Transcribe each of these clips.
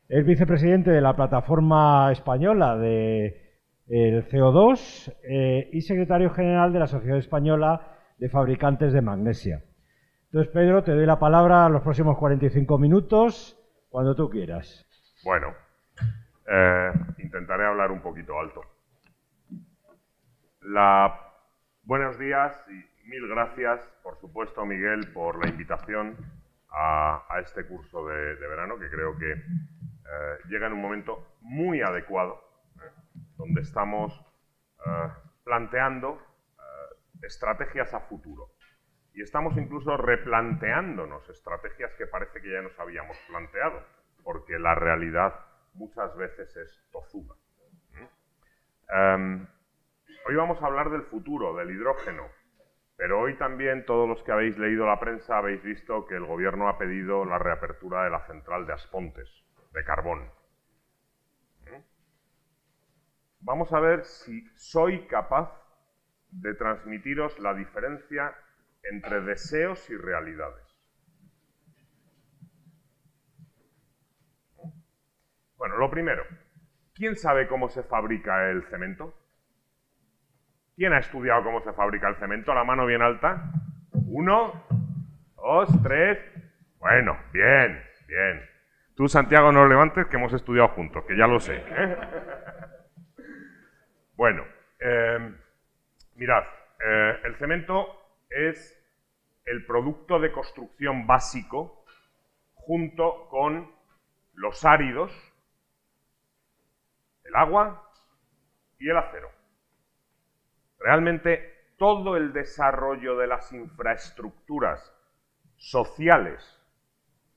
Es vicepresidente de la plataforma española de el CO2 y secretario general de la Sociedad Española de Fabricantes de Magnesia. Entonces, Pedro, te doy la palabra a los próximos 45 minutos, cuando tú quieras. Bueno, intentaré hablar un poquito alto. Buenos días y mil gracias, por supuesto, Miguel, por la invitación a este curso de verano, que creo que llega en un momento muy adecuado, donde estamos planteando estrategias a futuro. Y estamos incluso replanteándonos estrategias que parece que ya nos habíamos planteado, porque la realidad muchas veces es tozuda. Hoy vamos a hablar del futuro, del hidrógeno, pero hoy también todos los que habéis leído la prensa habéis visto que el gobierno ha pedido la reapertura de la central de Aspontes, de carbón. Vamos a ver si soy capaz de transmitiros la diferencia entre deseos y realidades. Bueno, lo primero, ¿quién sabe cómo se fabrica el cemento? ¿Quién ha estudiado cómo se fabrica el cemento? La mano bien alta. 1, 2, 3. Bueno, bien, bien. Tú, Santiago, no lo levantes, que hemos estudiado juntos, que ya lo sé. Bueno, mirad, el cemento es el producto de construcción básico junto con los áridos, el agua y el acero. Realmente todo el desarrollo de las infraestructuras sociales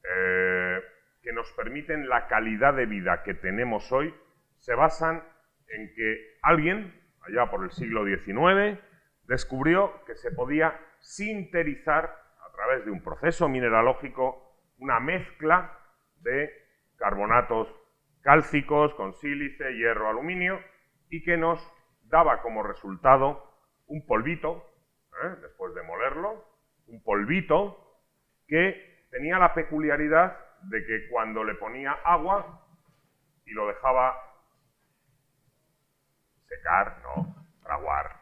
que nos permiten la calidad de vida que tenemos hoy se basan en que alguien, allá por el siglo XIX, descubrió que se podía sinterizar a través de un proceso mineralógico una mezcla de carbonatos cálcicos con sílice, hierro, aluminio y que nos daba como resultado un polvito, después de molerlo, un polvito que tenía la peculiaridad de que cuando le ponía agua y lo dejaba secar, fraguar,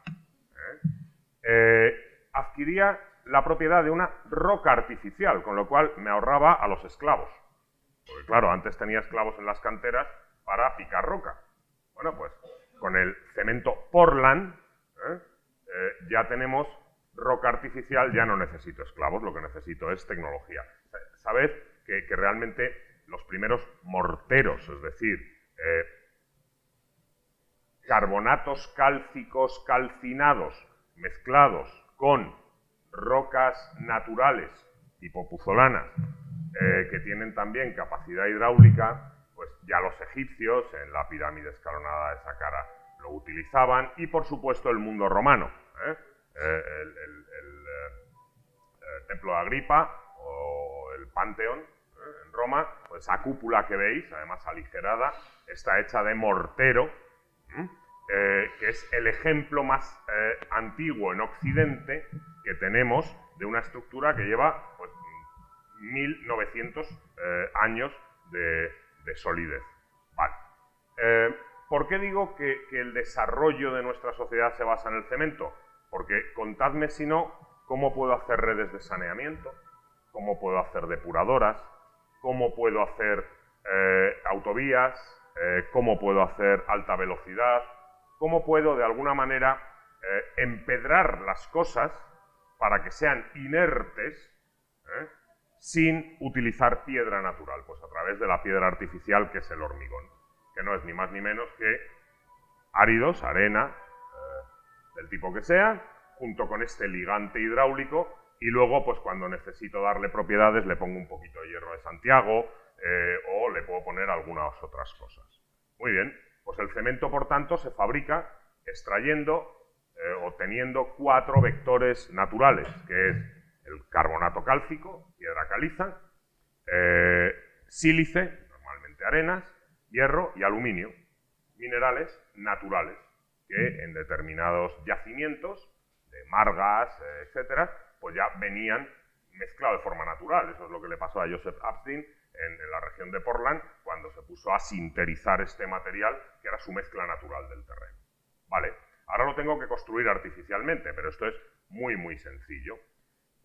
adquiría la propiedad de una roca artificial, con lo cual me ahorraba a los esclavos. Porque claro, antes tenía esclavos en las canteras para picar roca. Bueno, pues con el cemento Portland ya tenemos roca artificial, ya no necesito esclavos, lo que necesito es tecnología. Sabed que realmente los primeros morteros, es decir, carbonatos cálcicos calcinados mezclados con rocas naturales tipo puzolanas que tienen también capacidad hidráulica, pues ya los egipcios en la pirámide escalonada de Saqqara lo utilizaban y por supuesto el mundo romano. El templo de Agripa o el Panteón en Roma, pues esa cúpula que veis, además aligerada, está hecha de mortero, que es el ejemplo más antiguo en Occidente que tenemos de una estructura que lleva pues, 1900 años de solidez. Vale. ¿Por qué digo que el desarrollo de nuestra sociedad se basa en el cemento? Porque contadme si no, cómo puedo hacer redes de saneamiento, cómo puedo hacer depuradoras, cómo puedo hacer autovías, cómo puedo hacer alta velocidad, cómo puedo de alguna manera empedrar las cosas para que sean inertes sin utilizar piedra natural, pues a través de la piedra artificial que es el hormigón, que no es ni más ni menos que áridos, arena, del tipo que sea, junto con este ligante hidráulico y luego pues cuando necesito darle propiedades le pongo un poquito de hierro de Santiago o le puedo poner algunas otras cosas. Muy bien, pues el cemento por tanto se fabrica extrayendo o teniendo 4 vectores naturales, que es el carbonato cálcico, piedra caliza, sílice, normalmente arenas, hierro y aluminio, minerales naturales que en determinados yacimientos de margas, etcétera, pues ya venían mezclado de forma natural. Eso es lo que le pasó a Joseph Abstin en la región de Portland cuando se puso a sinterizar este material que era su mezcla natural del terreno. Vale, ahora lo tengo que construir artificialmente, pero esto es muy, muy sencillo.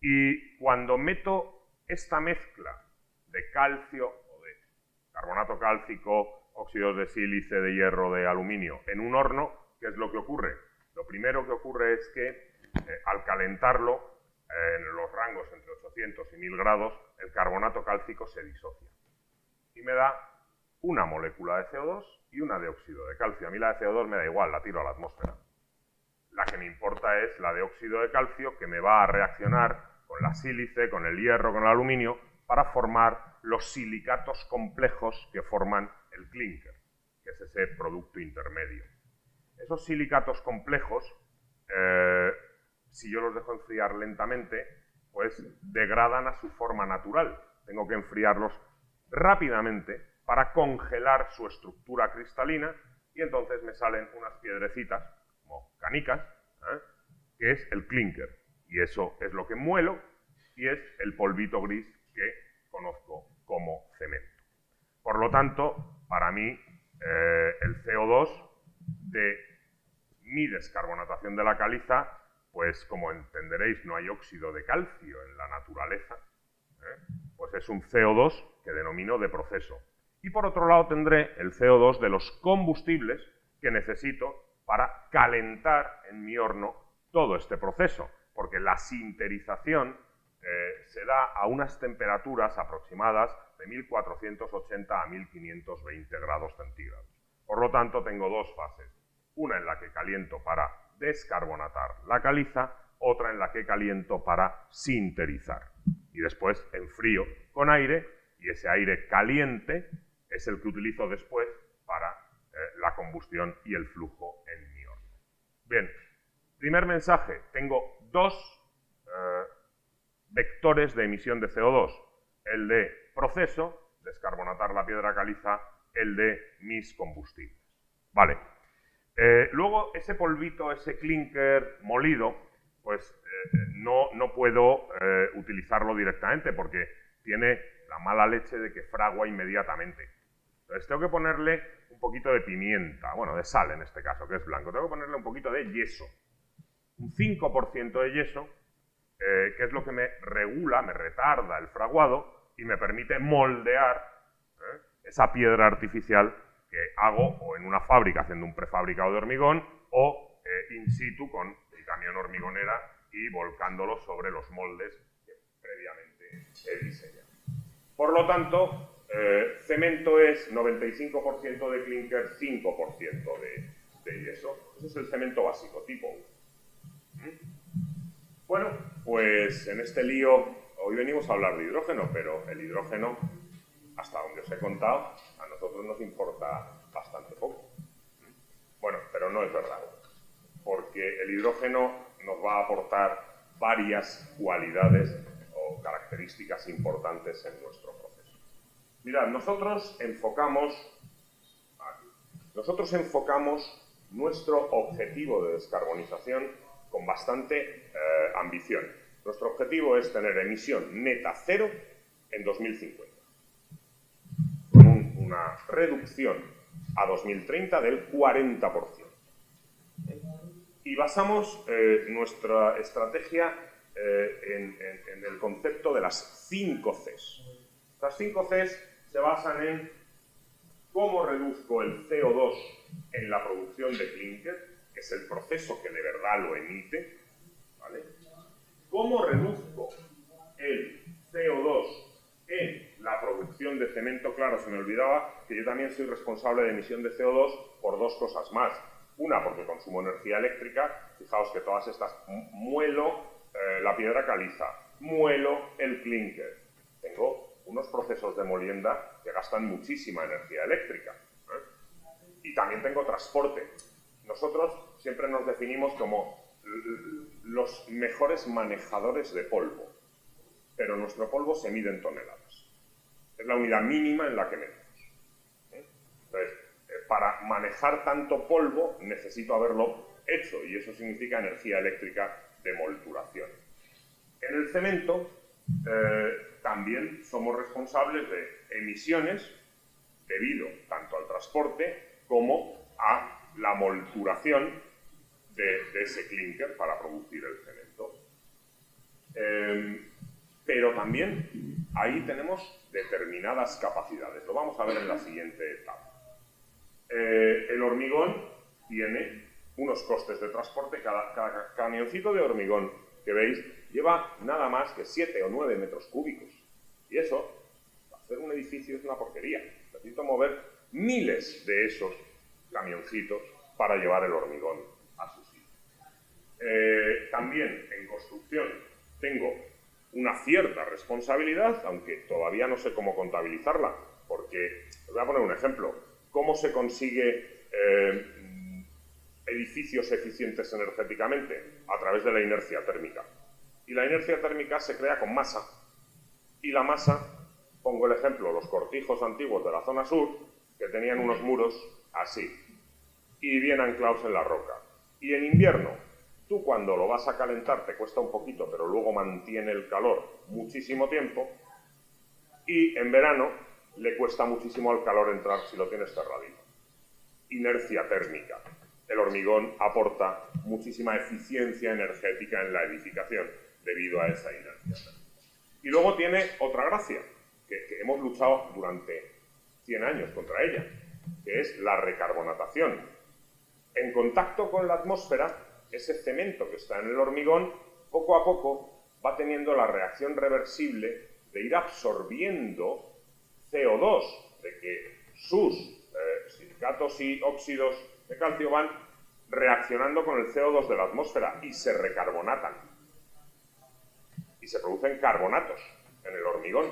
Y cuando meto esta mezcla de calcio o de carbonato cálcico, óxidos de sílice, de hierro, de aluminio en un horno, ¿qué es lo que ocurre? Lo primero que ocurre es que al calentarlo en los rangos entre 800 y 1000 grados, el carbonato cálcico se disocia y me da una molécula de CO2 y una de óxido de calcio. A mí la de CO2 me da igual, la tiro a la atmósfera. La que me importa es la de óxido de calcio, que me va a reaccionar con la sílice, con el hierro, con el aluminio, para formar los silicatos complejos que forman el clinker, que es ese producto intermedio. Esos silicatos complejos, si yo los dejo enfriar lentamente, pues degradan a su forma natural. Tengo que enfriarlos rápidamente para congelar su estructura cristalina y entonces me salen unas piedrecitas, como canicas, que es el clinker. Y eso es lo que muelo y es el polvito gris que conozco como cemento. Por lo tanto, para mí, el CO2 de mi descarbonatación de la caliza, pues como entenderéis, no hay óxido de calcio en la naturaleza, pues es un CO2 que denomino de proceso. Y por otro lado tendré el CO2 de los combustibles que necesito para calentar en mi horno todo este proceso, porque la sinterización se da a unas temperaturas aproximadas de 1480 a 1520 grados centígrados. Por lo tanto, tengo dos fases. Una en la que caliento para descarbonatar la caliza, otra en la que caliento para sinterizar. Y después enfrío con aire, y ese aire caliente es el que utilizo después para la combustión y el flujo en mi horno. Bien, primer mensaje. Tengo dos vectores de emisión de CO2. El de proceso, descarbonatar la piedra caliza, el de mis combustibles. Vale. Luego, ese polvito, ese clinker molido, pues no puedo utilizarlo directamente porque tiene la mala leche de que fragua inmediatamente. Entonces tengo que ponerle un poquito de pimienta, bueno, de sal en este caso, que es blanco. Tengo que ponerle un poquito de yeso, un 5% de yeso, que es lo que me regula, me retarda el fraguado y me permite moldear esa piedra artificial que hago o en una fábrica haciendo un prefabricado de hormigón o in situ con mi camión hormigonera y volcándolo sobre los moldes que previamente he diseñado. Por lo tanto, cemento es 95% de clinker, 5% de yeso. Ese es el cemento básico, tipo 1. Bueno, pues en este lío hoy venimos a hablar de hidrógeno, pero el hidrógeno, hasta donde os he contado, a nosotros nos importa bastante poco. Bueno, pero no es verdad, porque el hidrógeno nos va a aportar varias cualidades o características importantes en nuestro proceso. Mirad, nosotros enfocamos nuestro objetivo de descarbonización con bastante ambición. Nuestro objetivo es tener emisión neta cero en 2050. Con una reducción a 2030 del 40%. Y basamos nuestra estrategia en el concepto de las 5 Cs. Las 5 Cs se basan en cómo reduzco el CO2 en la producción de clinker, que es el proceso que de verdad lo emite, ¿vale? Cómo reduzco el CO2 en la producción de cemento. Claro, se me olvidaba que yo también soy responsable de emisión de CO2 por dos cosas más. Una, porque consumo energía eléctrica. Fijaos que todas estas muelo la piedra caliza, muelo el clinker. Tengo unos procesos de molienda que gastan muchísima energía eléctrica. Y también tengo transporte. Nosotros siempre nos definimos como los mejores manejadores de polvo, pero nuestro polvo se mide en toneladas. Es la unidad mínima en la que medimos. Entonces, para manejar tanto polvo necesito haberlo hecho, y eso significa energía eléctrica de molturación. En el cemento también somos responsables de emisiones debido tanto al transporte como a la molturación de ese clinker para producir el cemento. Pero también ahí tenemos determinadas capacidades. Lo vamos a ver en la siguiente etapa. El hormigón tiene unos costes de transporte. Cada camioncito de hormigón que veis lleva nada más que 7 o 9 metros cúbicos. Y eso, hacer un edificio es una porquería. Necesito mover miles de esos camioncitos para llevar el hormigón a su sitio. También en construcción tengo una cierta responsabilidad, aunque todavía no sé cómo contabilizarla, porque os voy a poner un ejemplo. ¿Cómo se consigue edificios eficientes energéticamente? A través de la inercia térmica. Y la inercia térmica se crea con masa. Y la masa, pongo el ejemplo, los cortijos antiguos de la zona sur, que tenían unos muros así, y bien anclados en la roca. Y en invierno, tú cuando lo vas a calentar te cuesta un poquito, pero luego mantiene el calor muchísimo tiempo, y en verano le cuesta muchísimo al calor entrar si lo tienes cerradito. Inercia térmica. El hormigón aporta muchísima eficiencia energética en la edificación debido a esa inercia térmica. Y luego tiene otra gracia, que hemos luchado durante 100 años contra ella, que es la recarbonatación. En contacto con la atmósfera, ese cemento que está en el hormigón, poco a poco va teniendo la reacción reversible de ir absorbiendo CO2, de que sus silicatos y óxidos de calcio van reaccionando con el CO2 de la atmósfera y se recarbonatan. Y se producen carbonatos en el hormigón.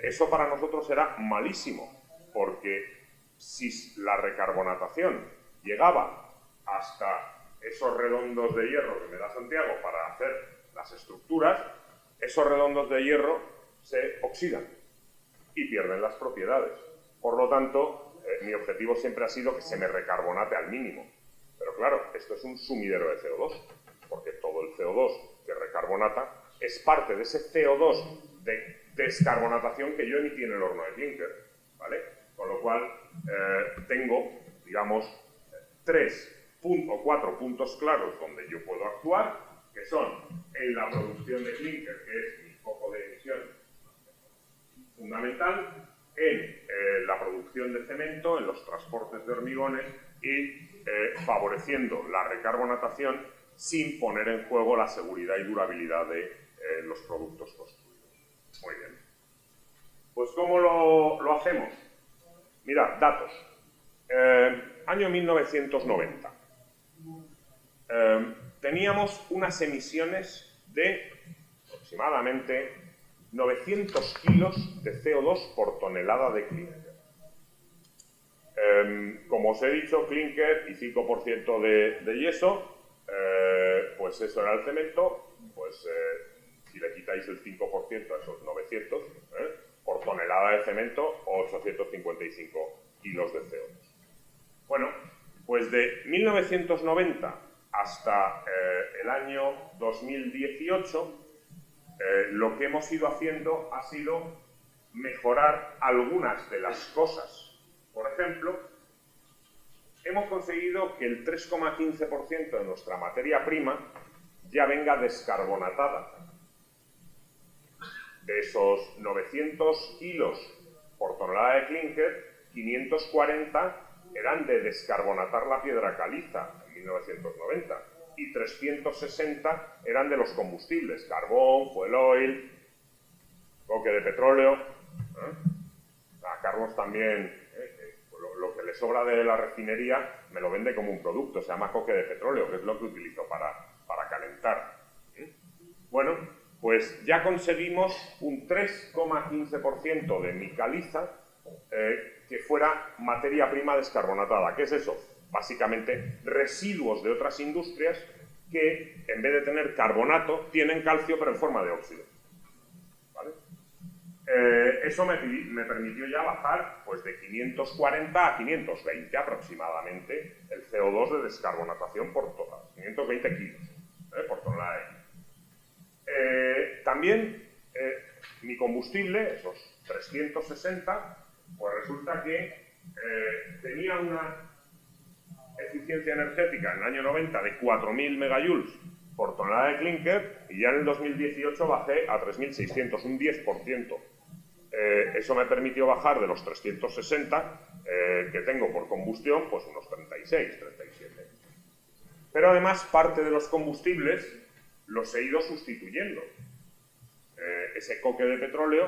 Eso para nosotros era malísimo, porque si la recarbonatación llegaba hasta esos redondos de hierro que me da Santiago para hacer las estructuras, esos redondos de hierro se oxidan y pierden las propiedades. Por lo tanto, mi objetivo siempre ha sido que se me recarbonate al mínimo. Pero claro, esto es un sumidero de CO2, porque todo el CO2 que recarbonata es parte de ese CO2 de descarbonatación que yo emití en el horno de clinker, ¿vale? Con lo cual, tengo, digamos, 3 o 4 puntos claros donde yo puedo actuar, que son en la producción de clinker, que es mi foco de emisión fundamental, en la producción de cemento, en los transportes de hormigones y favoreciendo la recarbonatación sin poner en juego la seguridad y durabilidad de los productos construidos. Muy bien. Pues ¿cómo lo hacemos? Mirad, datos. Año 1990. Teníamos unas emisiones de aproximadamente 900 kilos de CO2 por tonelada de clinker. Como os he dicho, clinker y 5% de yeso, pues eso era el cemento, pues si le quitáis el 5% a esos 900, por tonelada de cemento, 855 kilos de CO2. Bueno, pues de 1990 hasta el año 2018, lo que hemos ido haciendo ha sido mejorar algunas de las cosas. Por ejemplo, hemos conseguido que el 3,15% de nuestra materia prima ya venga descarbonatada. De esos 900 kilos por tonelada de clinker, 540 eran de descarbonatar la piedra caliza en 1990 y 360 eran de los combustibles, carbón, fuel oil, coque de petróleo. A Carlos también, lo que le sobra de la refinería me lo vende como un producto, se llama coque de petróleo, que es lo que utilizo para calentar. Bueno, pues ya conseguimos un 3,15% de mi caliza que fuera materia prima descarbonatada. ¿Qué es eso? Básicamente residuos de otras industrias que en vez de tener carbonato tienen calcio pero en forma de óxido. ¿Vale? Eso me permitió ya bajar pues, de 540 a 520 aproximadamente el CO2 de descarbonatación por tonelada, 520 kilos por tonelada de. También mi combustible, esos 360, pues resulta que tenía una eficiencia energética en el año 90 de 4.000 megajoules por tonelada de clinker y ya en el 2018 bajé a 3.600, un 10%. Eso me permitió bajar de los 360 que tengo por combustión, pues unos 36, 37. Pero además parte de los combustibles los he ido sustituyendo. Ese coque de petróleo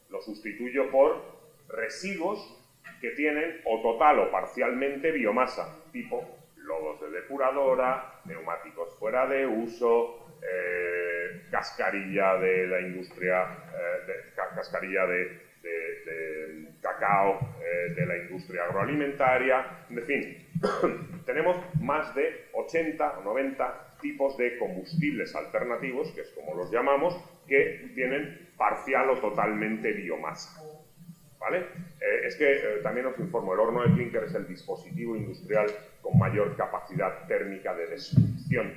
lo sustituyo por residuos que tienen o total o parcialmente biomasa, tipo lodos de depuradora, neumáticos fuera de uso, cascarilla de la industria, cascarilla de cacao de la industria agroalimentaria, en fin, tenemos más de 80 o 90 tipos de combustibles alternativos, que es como los llamamos, que tienen parcial o totalmente biomasa. ¿Vale? Es que también os informo, el horno de clinker es el dispositivo industrial con mayor capacidad térmica de destrucción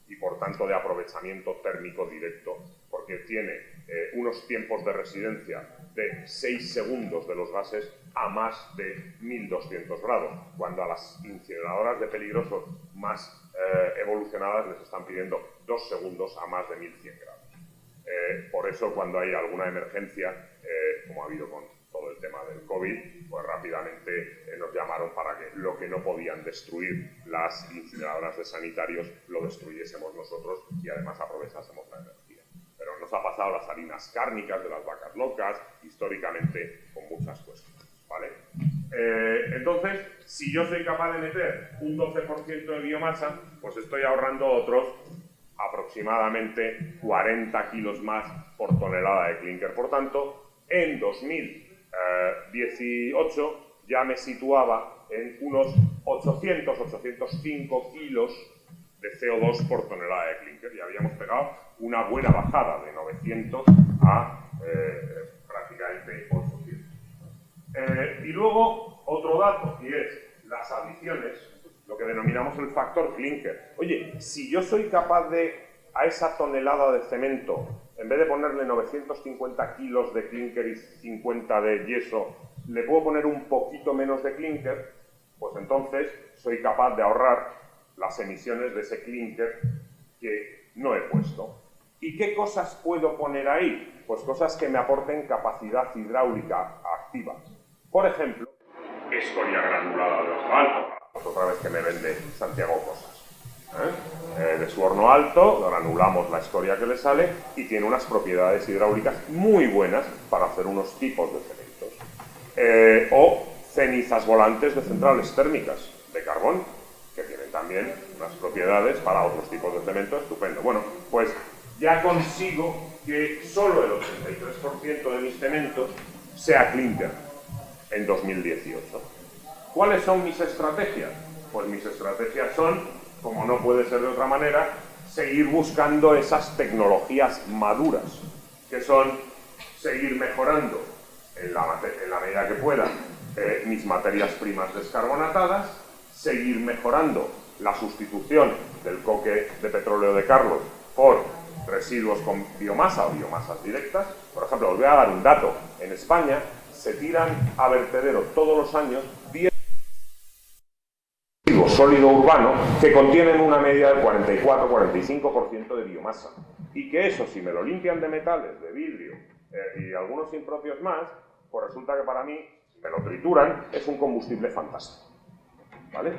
y por tanto de aprovechamiento térmico directo, porque tiene unos tiempos de residencia de 6 segundos de los gases a más de 1200 grados, cuando a las incineradoras de peligrosos más evolucionadas les están pidiendo 2 segundos a más de 1100 grados. Por eso cuando hay alguna emergencia, como ha habido con todo el tema del COVID, pues rápidamente nos llamaron para que lo que no podían destruir las incineradoras de sanitarios lo destruyésemos nosotros y además aprovechásemos la energía. Pero nos ha pasado las harinas cárnicas de las vacas locas, históricamente con muchas cuestiones, ¿vale? Entonces, si yo soy capaz de meter un 12% de biomasa, pues estoy ahorrando otros aproximadamente 40 kilos más por tonelada de clinker. Por tanto, en 2018 ya me situaba en unos 805 kilos de CO2 por tonelada de clinker. Y habíamos pegado una buena bajada de 900 a prácticamente 800. Y luego, otro dato, y es las adiciones, lo que denominamos el factor clinker. Oye, si yo soy capaz de, a esa tonelada de cemento, en vez de ponerle 950 kilos de clinker y 50 de yeso, le puedo poner un poquito menos de clinker, pues entonces soy capaz de ahorrar las emisiones de ese clinker que no he puesto. ¿Y qué cosas puedo poner ahí? Pues cosas que me aporten capacidad hidráulica activa. Por ejemplo, escoria granulada de horno alto. Otra vez que me vende Santiago cosas. De su horno alto granulamos la escoria que le sale y tiene unas propiedades hidráulicas muy buenas para hacer unos tipos de cementos. O cenizas volantes de centrales térmicas de carbón, que tienen también unas propiedades para otros tipos de cemento estupendo. Bueno, pues ya consigo que solo el 83% de mis cementos sea clinker en 2018. ¿Cuáles son mis estrategias? Pues mis estrategias son, como no puede ser de otra manera, seguir buscando esas tecnologías maduras, que son seguir mejorando en la medida que pueda mis materias primas descarbonatadas, seguir mejorando la sustitución del coque de petróleo de Carlos por residuos con biomasa o biomasas directas. Por ejemplo, os voy a dar un dato. En España se tiran a vertedero todos los años 10 residuos sólido urbano que contienen una media del 44-45% de biomasa. Y que eso, si me lo limpian de metales, de vidrio y algunos impropios más, pues resulta que para mí, si me lo trituran, es un combustible fantástico. ¿Vale?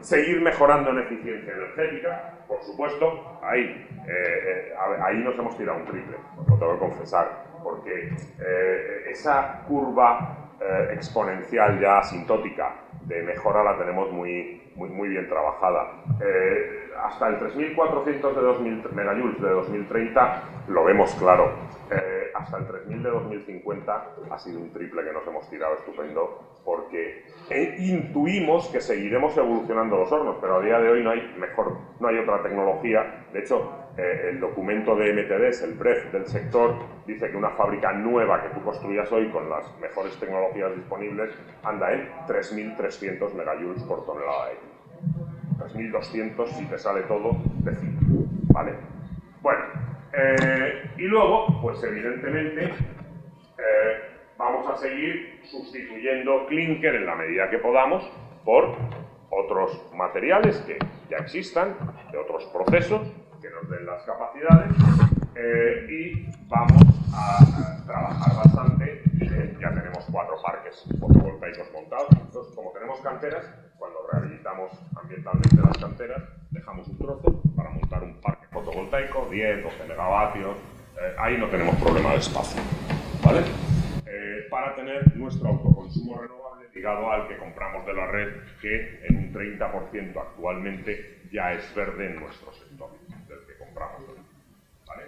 Seguir mejorando en eficiencia energética, por supuesto, ahí nos hemos tirado un triple, os lo tengo que confesar, porque esa curva exponencial ya asintótica de mejora la tenemos muy bien trabajada. Hasta el 3.400 de megajoules de 2030 lo vemos claro. Hasta el 3.000 de 2050 ha sido un triple que nos hemos tirado estupendo, porque intuimos que seguiremos evolucionando los hornos, pero a día de hoy no hay otra tecnología. De hecho, el documento de MTDs, el BREF del sector, dice que una fábrica nueva que tú construyas hoy con las mejores tecnologías disponibles anda en 3.300 megajoules por tonelada de clinker. 3.200 si te sale todo de 5, ¿vale? Bueno, Y luego, pues evidentemente, vamos a seguir sustituyendo clínker en la medida que podamos por otros materiales que ya existan, de otros procesos que nos den las capacidades, y vamos a trabajar bastante. Ya tenemos 4 parques fotovoltaicos montados. Entonces, como tenemos canteras, cuando rehabilitamos ambientalmente las canteras, dejamos un trozo para montar un parque fotovoltaico, 10, 12 megavatios. Ahí no tenemos problema de espacio, ¿vale? Para tener nuestro autoconsumo renovable ligado al que compramos de la red, que en un 30% actualmente ya es verde en nuestro sector, del que compramos. ¿Vale?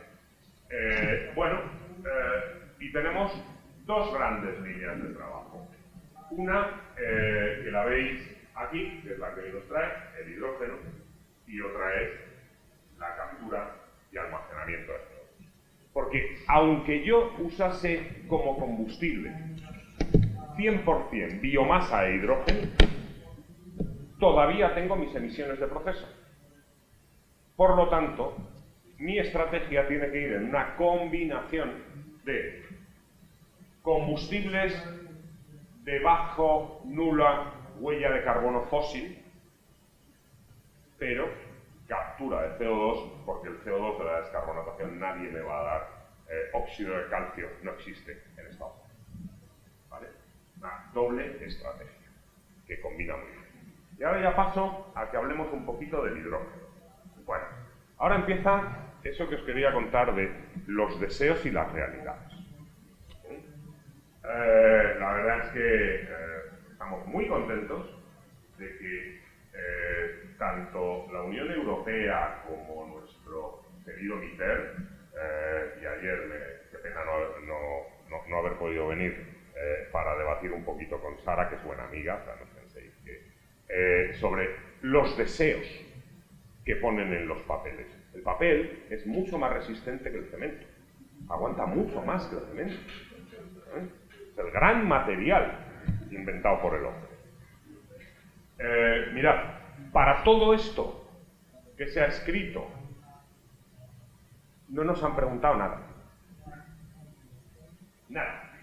Y tenemos 2 grandes líneas de trabajo. Una, que la veis aquí, que es la que nos trae, el hidrógeno, y otra es la captura y almacenamiento de CO2. Porque aunque yo usase como combustible 100% biomasa e hidrógeno, todavía tengo mis emisiones de proceso. Por lo tanto, mi estrategia tiene que ir en una combinación de combustibles de bajo, nula huella de carbono fósil, pero captura de CO2, porque el CO2 de la descarbonatación nadie me va a dar. Óxido de calcio no existe en Estados Unidos. ¿Vale? Una doble estrategia que combina muy bien. Y ahora ya paso a que hablemos un poquito del hidrógeno. Bueno, ahora empieza eso que os quería contar de los deseos y las realidades. La verdad es que estamos muy contentos de que tanto la Unión Europea como nuestro querido MITER, y ayer qué pena no haber podido venir para debatir un poquito con Sara, que es buena amiga, o sea, no penséis que, sobre los deseos que ponen en los papeles. El papel es mucho más resistente que el cemento, aguanta mucho más que el cemento. Es el gran material inventado por el hombre. Mirad, para todo esto que se ha escrito, no nos han preguntado nada. Nada.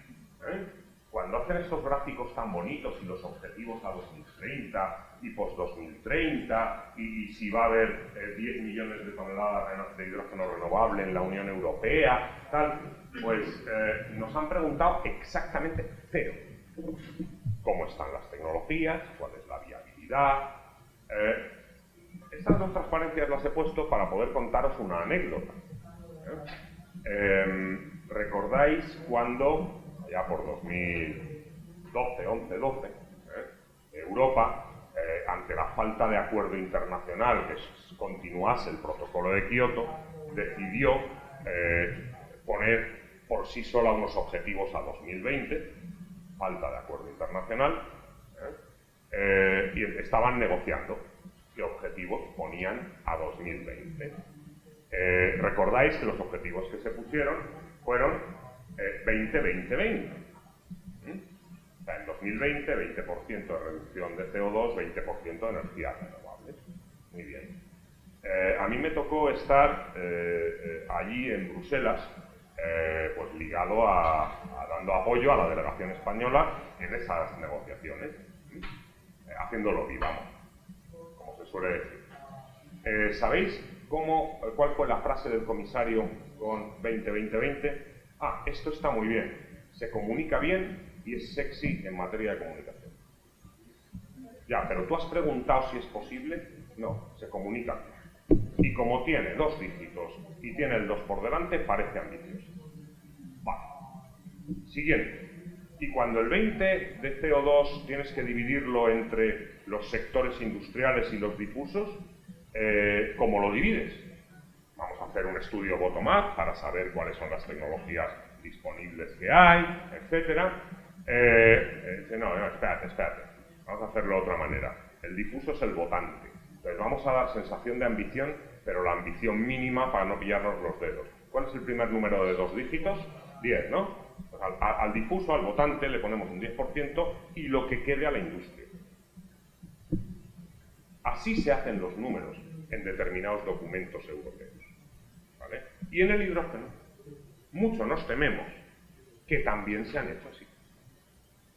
Cuando hacen estos gráficos tan bonitos y los objetivos a 2030 y post-2030 y si va a haber 10 millones de toneladas de hidrógeno renovable en la Unión Europea, tal, pues nos han preguntado exactamente cero. ¿Cómo están las tecnologías? ¿Cuál es la viabilidad? Estas 2 transparencias las he puesto para poder contaros una anécdota. ¿Recordáis cuando, ya por 2012, 11-12, Europa, ante la falta de acuerdo internacional que continuase el protocolo de Kioto, decidió poner por sí sola unos objetivos a 2020, falta de acuerdo internacional, y estaban negociando qué objetivos ponían a 2020. Recordáis que los objetivos que se pusieron fueron 20-20-20. O sea, en 2020, 20% de reducción de CO2, 20% de energías renovables. Muy bien. A mí me tocó estar allí en Bruselas, pues ligado dando apoyo a la delegación española en esas negociaciones, haciéndolo vivamos, como se suele decir. ¿Sabéis cuál fue la frase del comisario con 20-20-20? Ah, esto está muy bien, se comunica bien y es sexy en materia de comunicación. Ya, pero ¿tú has preguntado si es posible? No, se comunica bien. Y como tiene 2 dígitos y tiene el 2 por delante, parece ambicioso. Vale. Siguiente. Y cuando el 20 de CO2 tienes que dividirlo entre los sectores industriales y los difusos, ¿cómo lo divides? Vamos a hacer un estudio bottom-up para saber cuáles son las tecnologías disponibles que hay, etc. No, espérate. Vamos a hacerlo de otra manera. El difuso es el votante. Entonces vamos a dar sensación de ambición, pero la ambición mínima para no pillarnos los dedos. ¿Cuál es el primer número de 2 dígitos? 10, ¿no? Pues al difuso, al votante, le ponemos un 10% y lo que quede a la industria. Así se hacen los números en determinados documentos europeos. ¿Vale? Y en el hidrógeno, mucho nos tememos que también se han hecho así.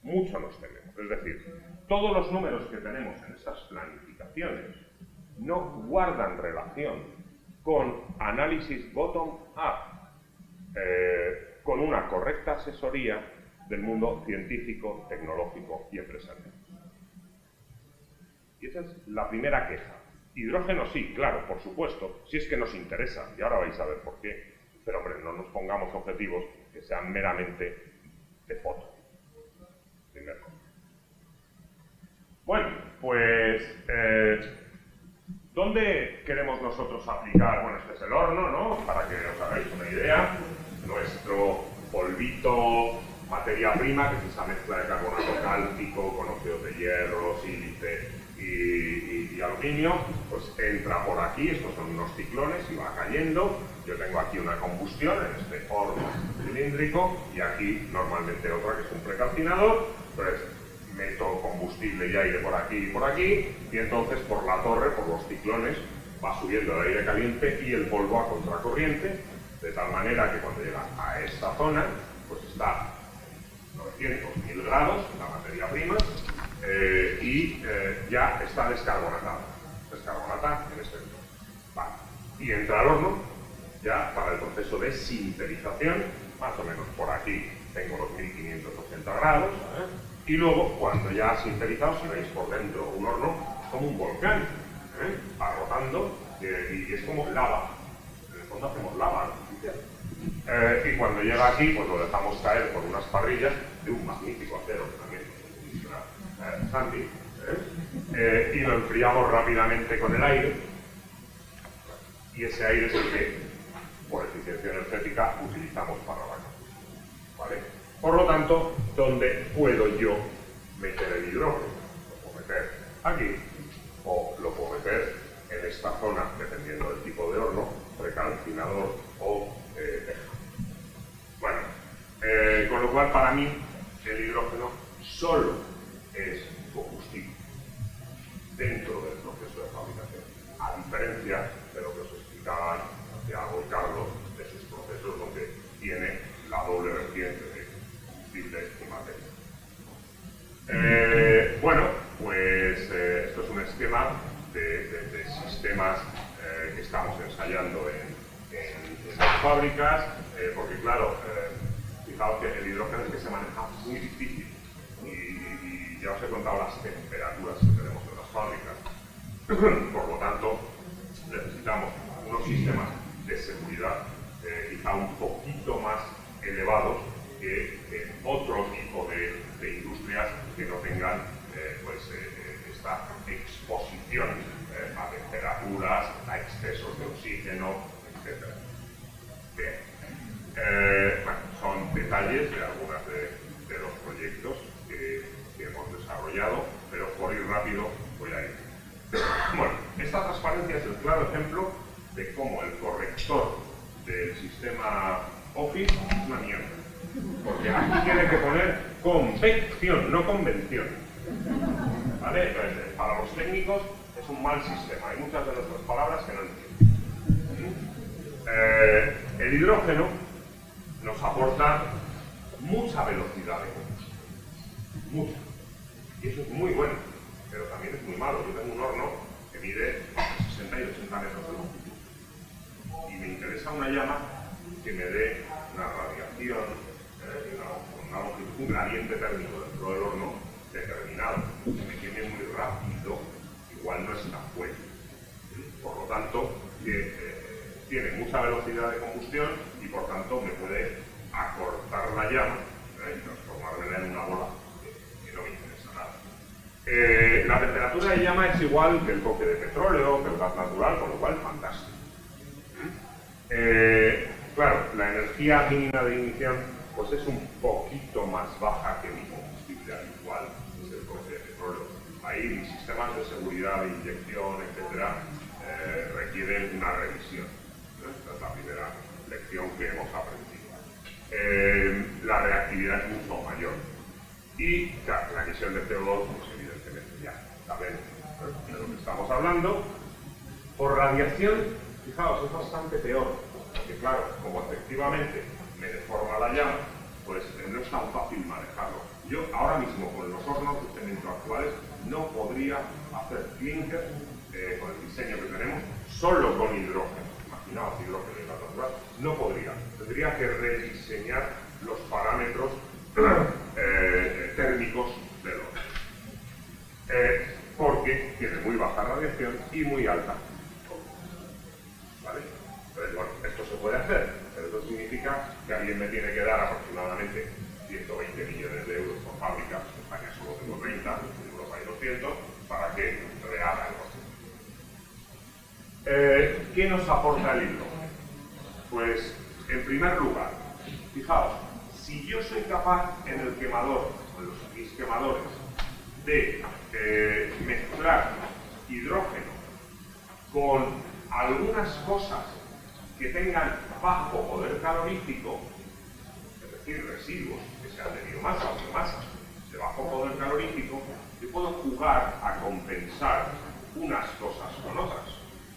Mucho nos tememos. Es decir, todos los números que tenemos en estas planificaciones no guardan relación con análisis bottom-up, con una correcta asesoría del mundo científico, tecnológico y empresarial. Y esa es la primera queja. Hidrógeno sí, claro, por supuesto, si es que nos interesa, y ahora vais a ver por qué. Pero hombre, no nos pongamos objetivos que sean meramente de foto. Primero. Bueno, pues, ¿dónde queremos nosotros aplicar? Bueno, este es el horno, ¿no? Para que os hagáis una idea. Nuestro polvito, materia prima, que es esa mezcla de carbonato cálcico con óxidos de hierro, sílice y aluminio, pues entra por aquí. Estos son unos ciclones y va cayendo. Yo tengo aquí una combustión en este horno cilíndrico y aquí normalmente otra que es un precalcinador. Entonces meto combustible y aire por aquí y entonces por la torre, por los ciclones, va subiendo el aire caliente y el polvo a contracorriente, de tal manera que cuando llega a esta zona, pues está 900.000 grados la materia prima y ya está descarbonatada en este entorno. Vale. Y entra al horno ya para el proceso de sinterización, más o menos por aquí tengo los 1580 grados, y luego cuando ya ha sinterizado, si veis por dentro un horno, es como un volcán, va rotando y es como lava. En el fondo hacemos lava artificial. Y cuando llega aquí, pues lo dejamos caer por unas parrillas de un magnífico acero también, Sandy, y lo enfriamos rápidamente con el aire, y ese aire es el que, por eficiencia energética, utilizamos para la combustión, ¿vale? Por lo tanto, ¿dónde puedo yo meter el hidrógeno? Lo puedo meter aquí, o lo puedo meter en esta zona, dependiendo del tipo de horno, precalcinador o teja. Bueno, con lo cual para mí el hidrógeno solo es combustible dentro del proceso de fabricación, a diferencia de lo que os explicaban Santiago y Carlos, de sus procesos donde tiene la doble vertiente de combustible y materia. Bueno, pues esto es un esquema de sistemas que estamos ensayando en las fábricas, porque claro, fijaos que el hidrógeno es que se maneja muy difícil y ya os he contado las temperaturas que tenemos en las fábricas. Por lo tanto, necesitamos unos sistemas de seguridad quizá un poquito más elevados que otro tipo de industrias que no tengan esta exposición a temperaturas, a excesos de oxígeno, etc. Bien. Bueno, son detalles de algunos de los proyectos que hemos desarrollado, pero por ir rápido voy a ir. Bueno, esta transparencia es el claro ejemplo de cómo el corrector del sistema Office es una mierda. Porque aquí tiene que poner convección, no convención. ¿Vale? Entonces, para los técnicos es un mal sistema. Hay muchas de nuestras palabras que no entienden. El hidrógeno nos aporta mucha velocidad de combustión. Mucha. Y eso es muy bueno, pero también es muy malo. Yo tengo un horno que mide 60 y 80 metros de longitud. Y me interesa una llama que me dé una radiación, una longitud, un gradiente térmico dentro del horno determinado. Que me queme muy rápido, igual no es tan bueno. Por lo tanto, tiene mucha velocidad de combustión y por tanto me puede acortar la llama y transformarla en una bola que no me interesa nada. La temperatura de llama es igual que el coque de petróleo, que el gas natural, con lo cual fantástico. Claro, la energía mínima de ignición pues es un poquito más baja que mi combustible habitual, que es el coque de petróleo. Ahí mis sistemas de seguridad, de inyección, etcétera, requieren una revisión. Esta es la primera lección que hemos aprendido. La reactividad es mucho mayor. Y claro, la emisión de CO2, pues evidentemente ya saben de lo que estamos hablando. Por radiación, fijaos, es bastante peor. Porque claro, como efectivamente me deforma la llama, pues no es tan fácil manejarlo. Yo ahora mismo con los hornos de cemento actuales no podría hacer clinker con el diseño que tenemos solo con hidrógeno. Imaginaos hidrógeno y gas natural, no podría. Tendría que rediseñar los parámetros térmicos del horno. Porque tiene muy baja radiación y muy alta. ¿Vale? Entonces, bueno, esto se puede hacer, pero eso significa que alguien me tiene que dar aproximadamente 120 millones de euros por fábrica. En España solo tengo 30, en Europa hay 200, para que rehaga el horno. ¿Qué nos aporta el hidrógeno? Pues, en primer lugar, fijaos, si yo soy capaz en el quemador, en mis quemadores, de mezclar hidrógeno con algunas cosas que tengan bajo poder calorífico, es decir, residuos que sean de biomasa o biomasa de bajo poder calorífico, yo puedo jugar a compensar unas cosas con otras.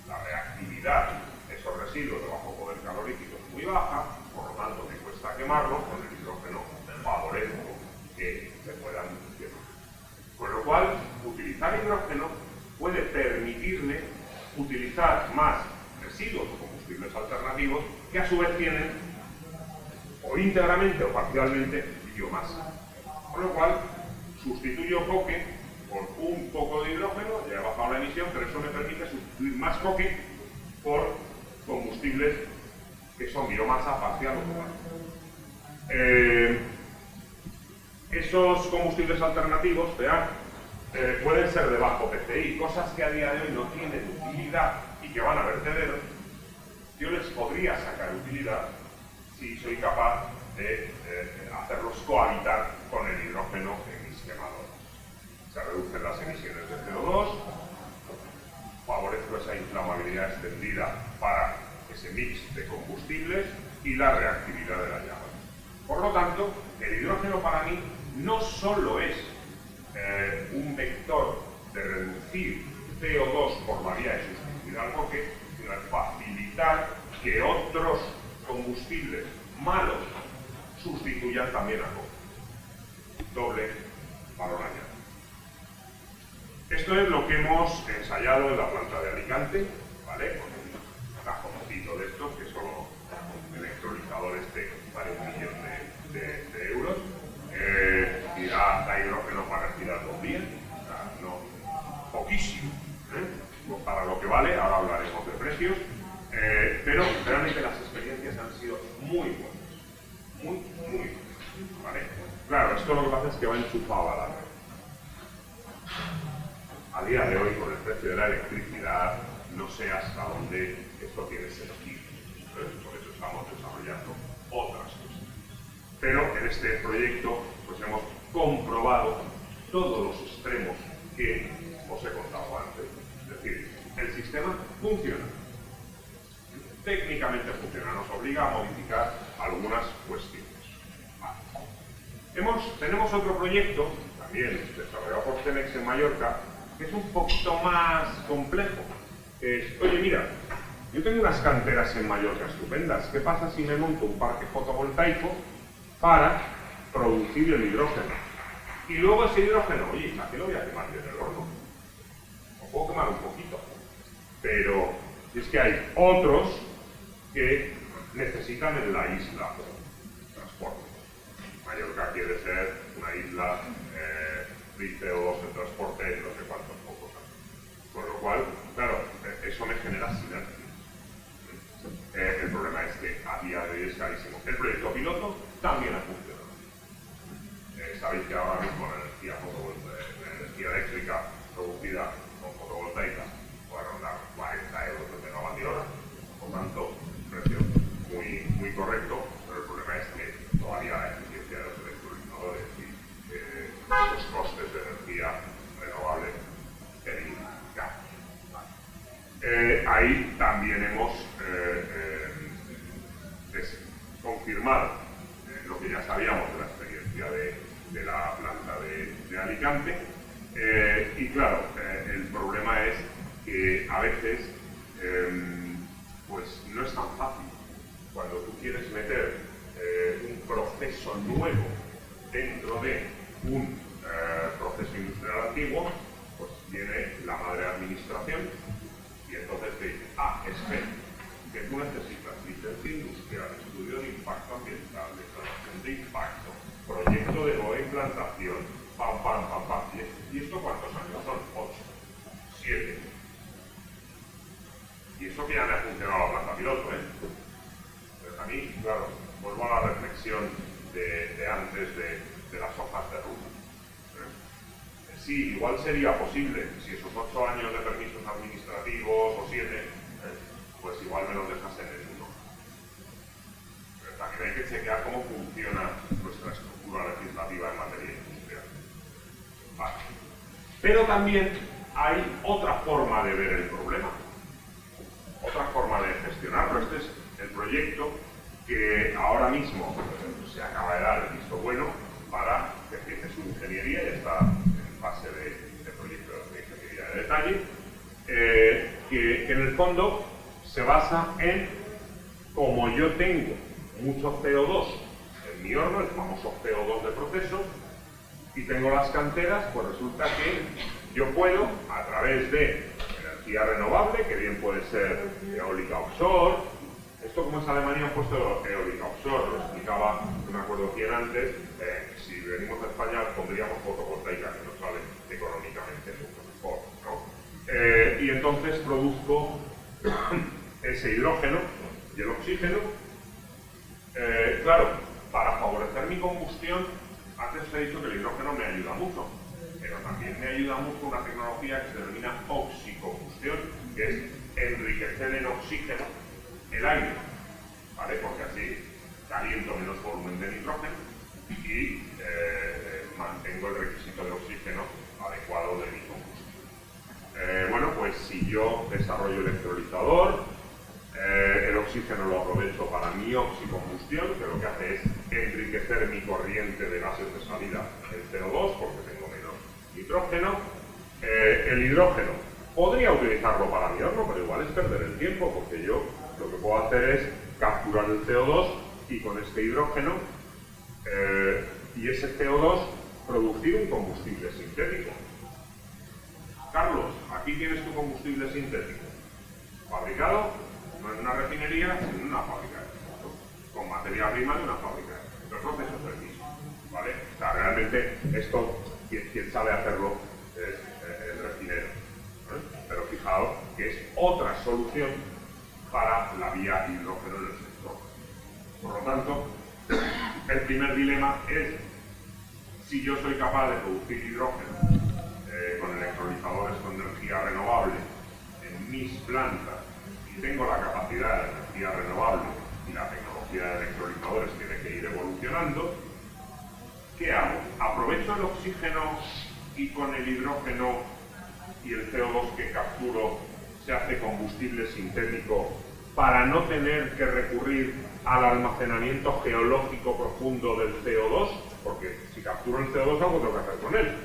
La reactividad de esos residuos de bajo poder calorífico es muy baja, por lo tanto me cuesta quemarlo, con el hidrógeno favorezco que se puedan quemar. Con lo cual, utilizar hidrógeno puede permitirme utilizar más residuos o combustibles alternativos que a su vez tienen o íntegramente o parcialmente biomasa. Con lo cual, sustituyo coque por un poco de hidrógeno, ya he bajado la emisión, pero eso me permite sustituir más coque por combustibles que son biomasa parcial o total. Esos combustibles alternativos, vean, pueden ser de bajo PCI, cosas que a día de hoy no tienen utilidad y que van a vertederos. Yo les podría sacar utilidad si soy capaz de hacerlos cohabitar con el hidrógeno en mis quemadores. Se reducen las emisiones de CO2, favorezco esa inflamabilidad extendida para ese mix de combustibles y la reactividad de la llama. Por lo tanto, el hidrógeno para mí no solo es un vector de reducir CO2 por la vía de sustituir al coque, sino de facilitar que otros combustibles malos sustituyan también al coque. Doble valor añadido. Esto es lo que hemos ensayado en la planta de Alicante, ¿vale? Con un cajoncito de estos, que son electrolizadores este vale 1 millón de euros. Y da hidrógeno para respirar 2 días, o sea, no, poquísimo, pues para lo que vale, ahora hablaremos de precios, pero realmente las experiencias han sido muy buenas, muy buenas, ¿vale? Claro, esto lo que pasa es que va enchufado a la red. A día de hoy, con el precio de la electricidad, no sé hasta dónde esto tiene sentido, por eso estamos desarrollando otras cosas. Pero en este proyecto pues hemos comprobado todos los extremos que os he contado antes. Es decir, el sistema funciona. Técnicamente funciona, nos obliga a modificar algunas cuestiones. Vale. Tenemos otro proyecto, también desarrollado por Cemex en Mallorca, que es un poquito más complejo. Oye, mira, yo tengo unas canteras en Mallorca estupendas. ¿Qué pasa si me monto un parque fotovoltaico para producir el hidrógeno? Y luego ese hidrógeno, oye, ¿a qué lo voy a quemar yo en el horno? Lo puedo quemar un poquito, pero es que hay otros que necesitan en la isla transporte. Mallorca quiere ser una isla free CO2 en transporte en no sé cuántos pocos años. Con lo cual, claro, eso me genera sinergia. El problema es que a día de hoy es carísimo. El proyecto piloto también ha funcionado. Sabéis que ahora mismo la energía eléctrica producida con fotovoltaica puede rondar 40 euros de megavatio hora, por tanto, precio muy correcto, pero el problema es que todavía la eficiencia de los electrolizadores y los costes de energía renovable tienen gastos. Ahí también hemos confirmado lo que ya sabíamos de la experiencia de la planta de Alicante. Y claro, el problema es que a veces pues no es tan fácil. Cuando tú quieres meter proceso nuevo dentro de un proceso industrial antiguo, pues viene la madre administración y entonces te dice, espera, que tú necesitas licencia industrial, estudio de impacto ambiental, declaración de impacto, proyecto de nueva implantación, pam, pam, pam, pam. ¿Y esto cuántos años son? 8, 7. Y eso que ya me ha funcionado la planta piloto, ¿eh? Entonces a mí, claro, vuelvo a la reflexión de antes de las hojas de ruta. Sí, igual sería posible, si esos 8 años de permisos administrativos o 7, pues igual me los dejas en el 1. Pero también hay que chequear cómo funciona nuestra estructura legislativa en materia industrial. Vale. Pero también hay otra forma de ver el problema, otra forma de gestionarlo. Este es el proyecto que ahora mismo se acaba de dar el visto bueno para que empiece su ingeniería, y está en fase de proyecto de ingeniería de detalle, que en el fondo se basa en, como yo tengo mucho CO2 en mi horno, el famoso CO2 de proceso, y tengo las canteras, pues resulta que yo puedo, a través de energía renovable, que bien puede ser eólica offshore. Esto, como es Alemania, han puesto eólica offshore, lo explicaba, no me acuerdo quién antes, si venimos a España pondríamos fotovoltaica, que nos sale económicamente mucho mejor, ¿no? Y entonces produzco ese hidrógeno y el oxígeno. Claro, para favorecer mi combustión, antes os he dicho que el hidrógeno me ayuda mucho, pero también me ayuda mucho una tecnología que se denomina oxicombustión, que es enriquecer en oxígeno el aire, ¿vale? Porque así caliento menos volumen de nitrógeno y mantengo el requisito de oxígeno adecuado de mi combustión. Bueno, pues si yo desarrollo electrolizador, el oxígeno lo aprovecho para mi oxicombustión, que lo que hace es enriquecer mi corriente de gases de salida en CO2, porque tengo menos nitrógeno. El hidrógeno podría utilizarlo para mi horno, pero igual es perder el tiempo, porque yo lo que puedo hacer es capturar el CO2 y con este hidrógeno y ese CO2 producir un combustible sintético. Carlos, aquí tienes tu combustible sintético, fabricado no en una refinería, sino en una fábrica, con materia prima de una fábrica. El proceso es el mismo, ¿vale? O sea, realmente esto, quien sabe hacerlo es el refinero, ¿eh? Pero fijaos que es otra solución para la vía hidrógeno en el sector. Por lo tanto, el primer dilema es si yo soy capaz de producir hidrógeno con electrolizadores con energía renovable en mis plantas, y tengo la capacidad de energía renovable y la tecnología de electrolizadores tiene que ir evolucionando. ¿Qué hago? ¿Aprovecho el oxígeno y con el hidrógeno y el CO2 que capturo se hace combustible sintético para no tener que recurrir al almacenamiento geológico profundo del CO2? Porque si capturo el CO2, algo tengo que hacer con él.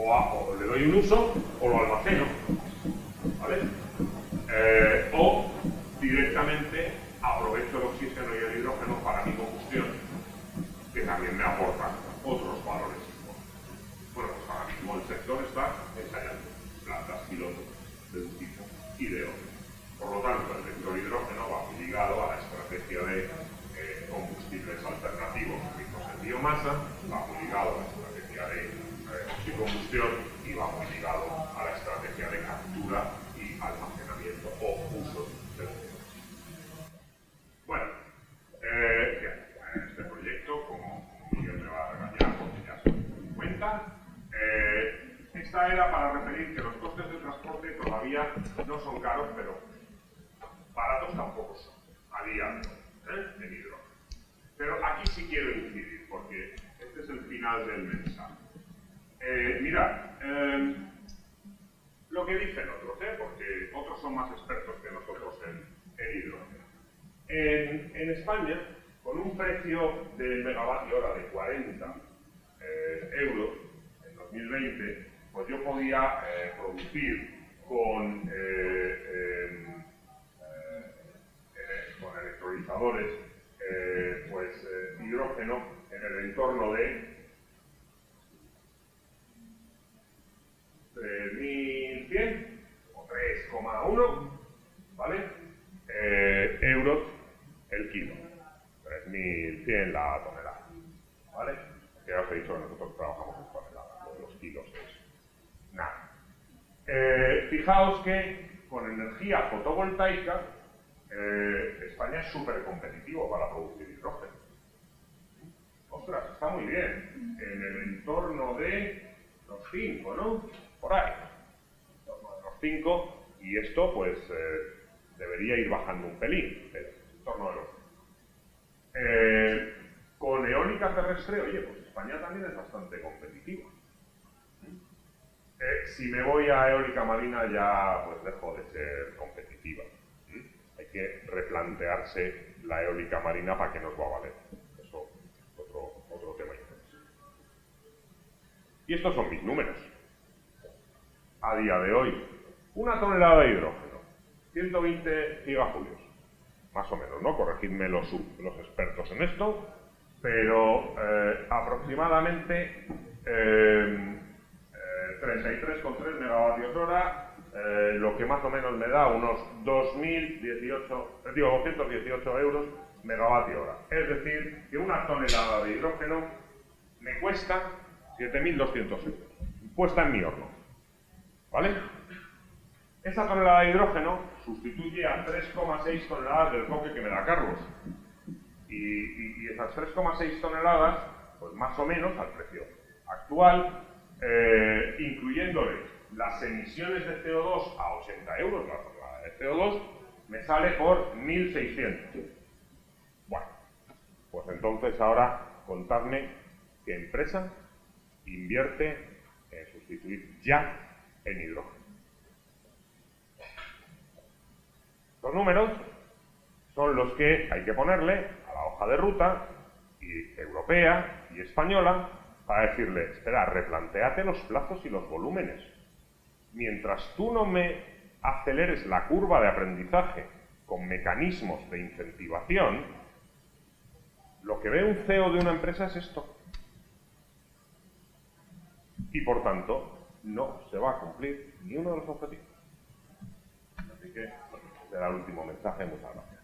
O le doy un uso o lo almaceno, ¿vale? O directamente aprovecho el oxígeno y el hidrógeno para mi combustión, que también me aportan otros valores. Bueno, pues ahora mismo el sector está ensayando plantas piloto de un tipo y de otro. Por lo tanto, el sector hidrógeno va muy ligado a la estrategia de combustibles alternativos ricos en biomasa, va muy ligado a la estrategia de oxicombustión y va muy ligado a la estrategia de captura y almacenamiento o uso del CO2. Bueno, este proyecto, como Miguel me va a regañar porque ya se me cuenta, esta era para referir que los costes de transporte todavía no son caros, pero baratos tampoco son, a día de hoy, en hidrógeno. Pero aquí sí quiero incidir, porque este es el final del mensaje. Mirad, lo que dicen otros, porque otros son más expertos que nosotros en hidrógeno. En España, con un precio del megavatio hora de 40 euros en 2020, pues yo podía producir con electrolizadores hidrógeno en el entorno de 3.100 o 3,1, ¿vale? Euros el kilo. 3.100 la tonelada, ¿vale? Que ya os he dicho que nosotros trabajamos en toneladas, lo de los kilos es nada. Fijaos que con energía fotovoltaica España es súper competitivo para producir hidrógeno. Ostras, está muy bien. En el entorno de los 5, ¿no? Por ahí. En torno de los 5. Y esto, pues, debería ir bajando un pelín. Pero en torno de los 5. Con eólica terrestre, oye, pues España también es bastante competitiva. Si me voy a eólica marina ya, pues, dejo de ser competitiva. Hay que replantearse la eólica marina para que nos va a valer. Eso es otro tema interesante. Y estos son mis números. A día de hoy, una tonelada de hidrógeno, 120 gigajulios, más o menos, ¿no? Corregidme los expertos en esto, pero aproximadamente 33,3 megavatios hora, lo que más o menos me da unos 218 euros megavatio hora. Es decir, que una tonelada de hidrógeno me cuesta 7.200 euros, puesta en mi horno. ¿Vale? Esa tonelada de hidrógeno sustituye a 3,6 toneladas del coque que me da Carlos. Y esas 3,6 toneladas, pues más o menos al precio actual, incluyéndole las emisiones de CO2 a 80 euros la tonelada de CO2, me sale por 1.600. Bueno, pues entonces ahora contadme qué empresa invierte en sustituir ya en hidrógeno. Los números son los que hay que ponerle a la hoja de ruta y europea y española para decirle, espera, replantéate los plazos y los volúmenes. Mientras tú no me aceleres la curva de aprendizaje con mecanismos de incentivación, lo que ve un CEO de una empresa es esto. Y por tanto, no se va a cumplir ni uno de los objetivos. Así que, bueno, este era el último mensaje. Muchas gracias.